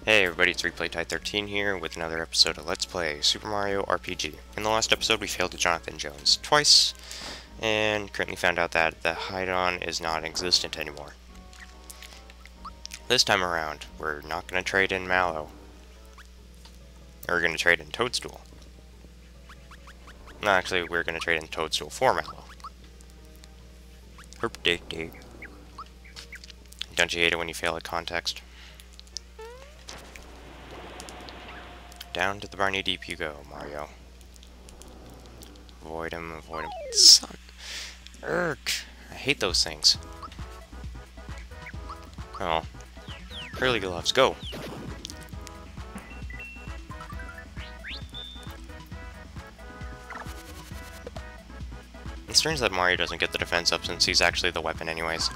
Hey everybody, it's ReplayTie13 here with another episode of Let's Play Super Mario RPG. In the last episode we failed to Jonathan Jones twice, and currently found out that the hide-on is non-existent anymore. This time around, we're not going to trade in Mallow. We're going to trade in Toadstool. No, actually, we're going to trade in Toadstool for Mallow. Herp day day. Don't you hate it when you fail at context? Down to the Barney Deep you go, Mario. Avoid him, avoid him. Son. Irk. I hate those things. Oh. Curly gloves, go! It's strange that Mario doesn't get the defense up since he's actually the weapon anyways.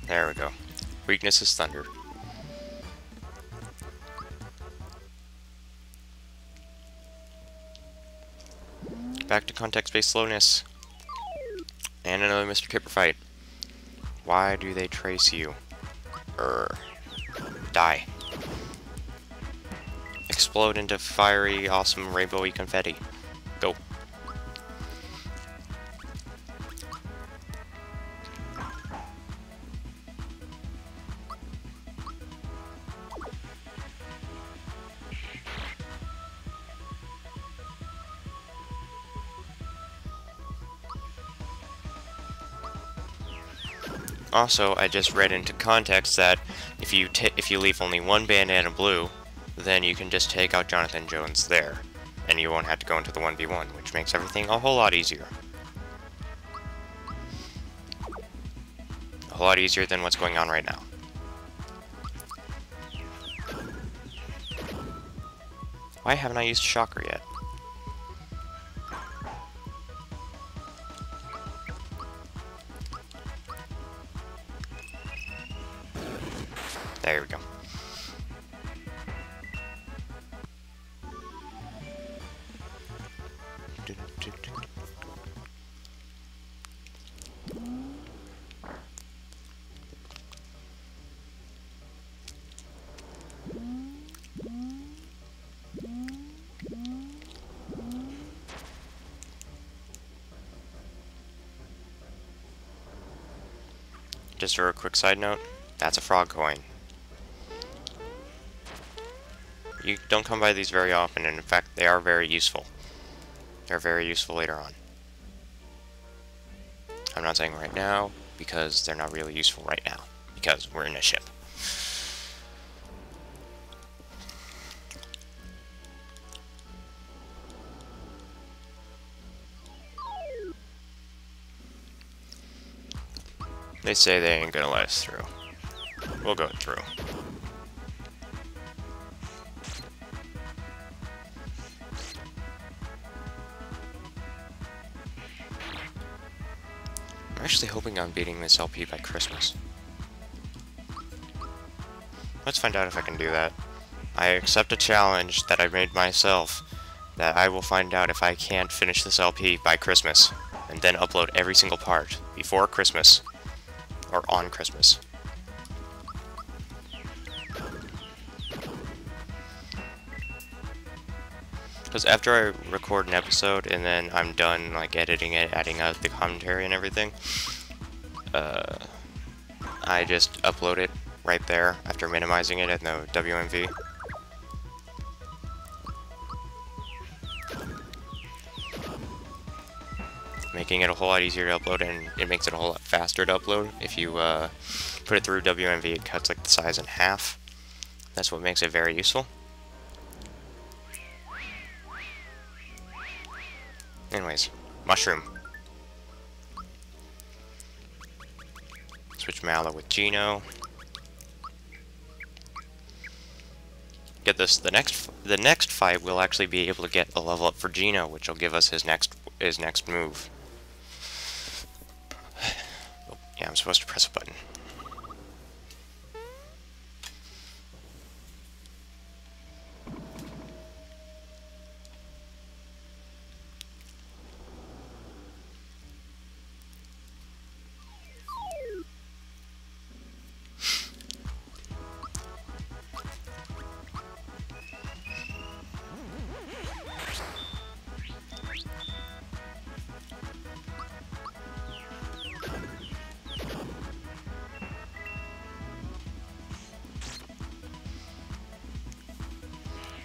There we go. Weakness is thunder. Back to context-based slowness. And another Mr. Kipper fight. Why do they trace you? Die. Explode into fiery, awesome, rainbowy confetti. Go. Also, I just read into context that if you leave only one bandana blue, then you can just take out Jonathan Jones there, and you won't have to go into the 1v1, which makes everything a whole lot easier. A whole lot easier than what's going on right now. Why haven't I used Shocker yet? There we go. Just for a quick side note, that's a frog coin. You don't come by these very often, and in fact, they are very useful. They're very useful later on. I'm not saying right now, because they're not really useful right now, because we're in a ship. They say they ain't gonna let us through. We'll go through. I'm actually hoping I'm beating this LP by Christmas. Let's find out if I can do that. I accept a challenge that I made myself, that I will find out if I can't finish this LP by Christmas, and then upload every single part before Christmas, or on Christmas. Because after I record an episode and then I'm done like editing it, adding out the commentary and everything, I just upload it right there after minimizing it in the WMV. Making it a whole lot easier to upload, and it makes it a whole lot faster to upload. If you put it through WMV, it cuts like the size in half. That's what makes it very useful. Anyways, mushroom. Switch Mallow with Geno. get this, the next fight we'll actually be able to get a level up for Geno, which will give us his next move. Oh, yeah, I'm supposed to press a button.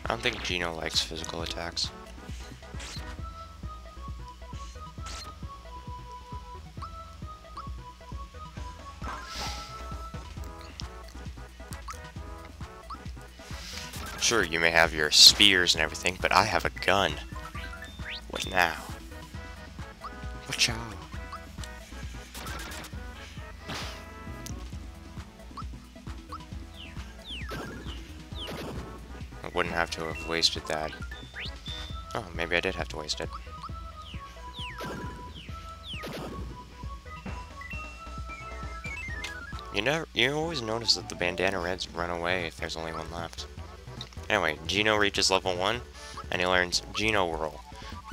I don't think Geno likes physical attacks. Sure, you may have your spears and everything, but I have a gun. What now? Watch out. I wouldn't have to have wasted that. Oh, maybe I did have to waste it. You always notice that the bandana reds run away if there's only one left. Anyway, Geno reaches level 1, and he learns Geno Whirl.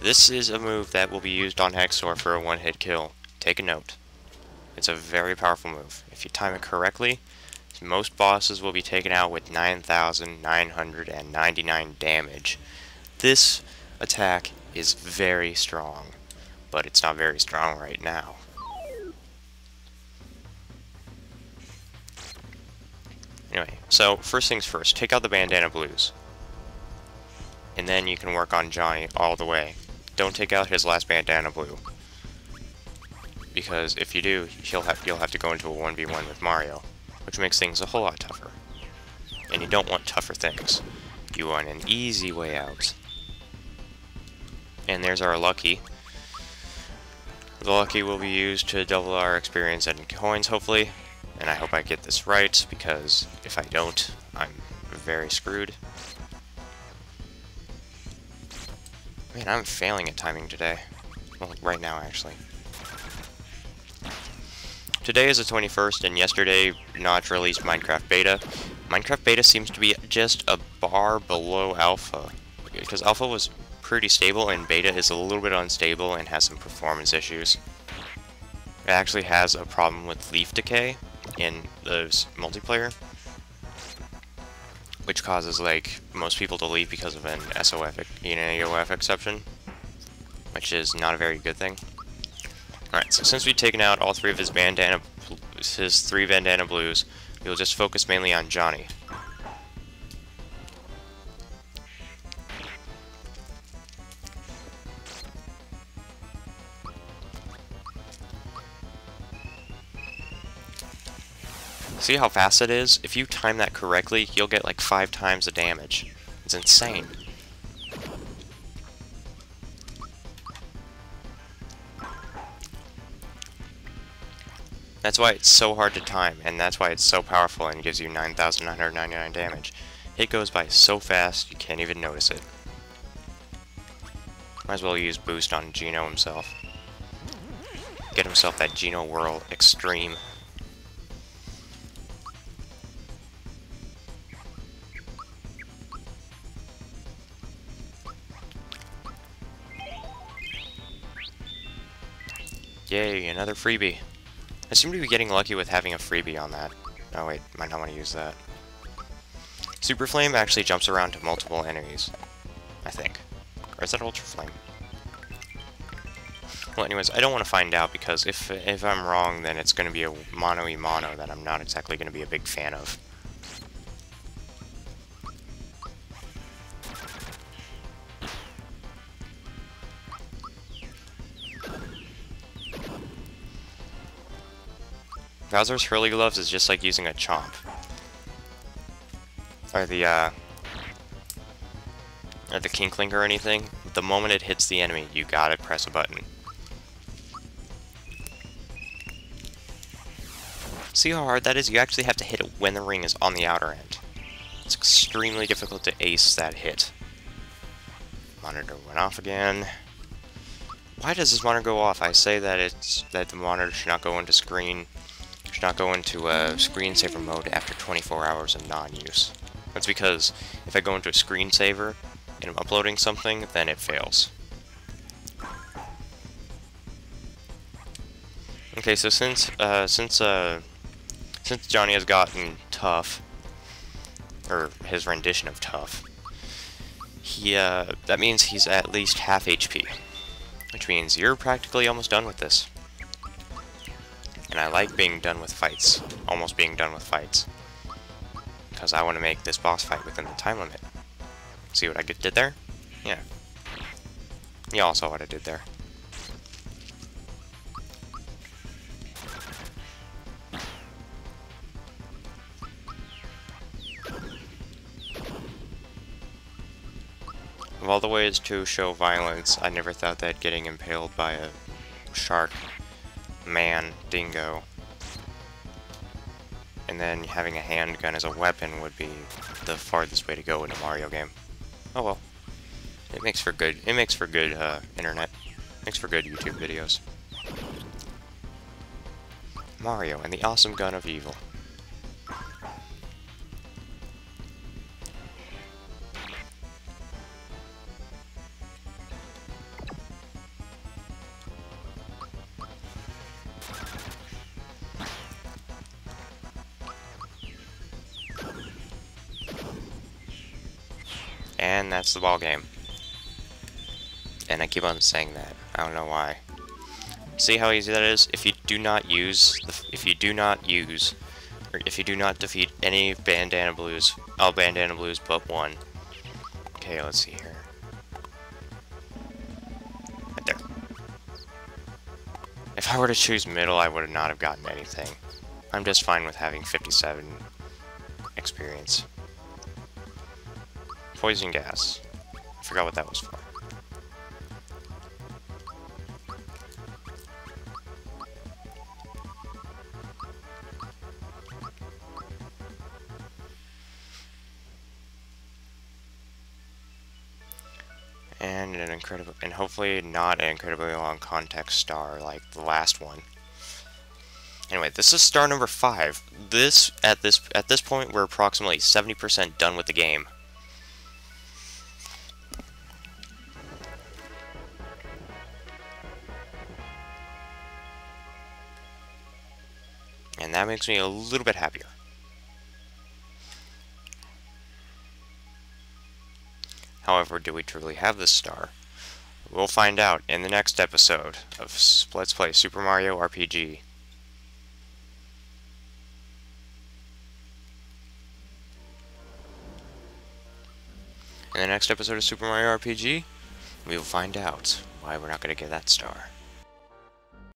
This is a move that will be used on Hexor for a one-hit kill. Take a note. It's a very powerful move. If you time it correctly, most bosses will be taken out with 9,999 damage. This attack is very strong, but it's not very strong right now. Anyway, so first things first, take out the bandana blues. And then you can work on Johnny all the way. Don't take out his last bandana blue, because if you do, you'll have to go into a 1v1 with Mario, which makes things a whole lot tougher. And you don't want tougher things. You want an easy way out. And there's our Lucky. The Lucky will be used to double our experience and coins, hopefully. And I hope I get this right, because if I don't, I'm very screwed. Man, I'm failing at timing today. Well, right now, actually. Today is the 21st, and yesterday Notch released Minecraft Beta. Minecraft Beta seems to be just a bar below Alpha, because Alpha was pretty stable, and Beta is a little bit unstable and has some performance issues. It actually has a problem with leaf decay in the multiplayer, which causes, like, most people to leave because of an SOF, EOF exception, which is not a very good thing. Alright, so since we've taken out all three of his three bandana blues, we'll just focus mainly on Johnny. See how fast it is? If you time that correctly, you'll get like 5 times the damage. It's insane. That's why it's so hard to time, and that's why it's so powerful and gives you 9,999 damage. It goes by so fast, you can't even notice it. Might as well use boost on Geno himself. Get himself that Geno Whirl Extreme. Yay, another freebie. I seem to be getting lucky with having a freebie on that. Oh wait, might not want to use that. Super Flame actually jumps around to multiple enemies, I think. Or is that Ultra Flame? Well, anyways, I don't want to find out, because if I'm wrong, then it's going to be a mono-y-mono that I'm not exactly going to be a big fan of. Bowser's Hurly Gloves is just like using a chomp. Or the King Clink or anything. The moment it hits the enemy, you gotta press a button. See how hard that is? You actually have to hit it when the ring is on the outer end. It's extremely difficult to ace that hit. Monitor went off again. Why does this monitor go off? I say that the monitor should not go into screensaver mode after 24 hours of non-use. That's because if I go into a screensaver and I'm uploading something, then it fails. Okay, so since Johnny has gotten tough, or his rendition of tough, that means he's at least half HP, which means you're practically almost done with this. And I like being done with fights, almost being done with fights, because I want to make this boss fight within the time limit. See what I did there? Yeah. You all saw what I did there. Of all the ways to show violence, I never thought that getting impaled by a shark, man, dingo, and then having a handgun as a weapon would be the farthest way to go in a Mario game. Oh well. It makes for good internet. Makes for good YouTube videos. Mario and the awesome gun of evil. And that's the ball game. And I keep on saying that. I don't know why. See how easy that is? If you do not defeat any Bandana Blues, all Bandana Blues but one. Okay, let's see here. Right there. If I were to choose middle, I would not have gotten anything. I'm just fine with having 57 experience. Poison gas. I forgot what that was for. And hopefully not an incredibly long context star like the last one. Anyway, this is star number 5. At this point, we're approximately 70% done with the game. And that makes me a little bit happier. However, do we truly have this star? We'll find out in the next episode of Let's Play Super Mario RPG. In the next episode of Super Mario RPG, we will find out why we're not going to get that star.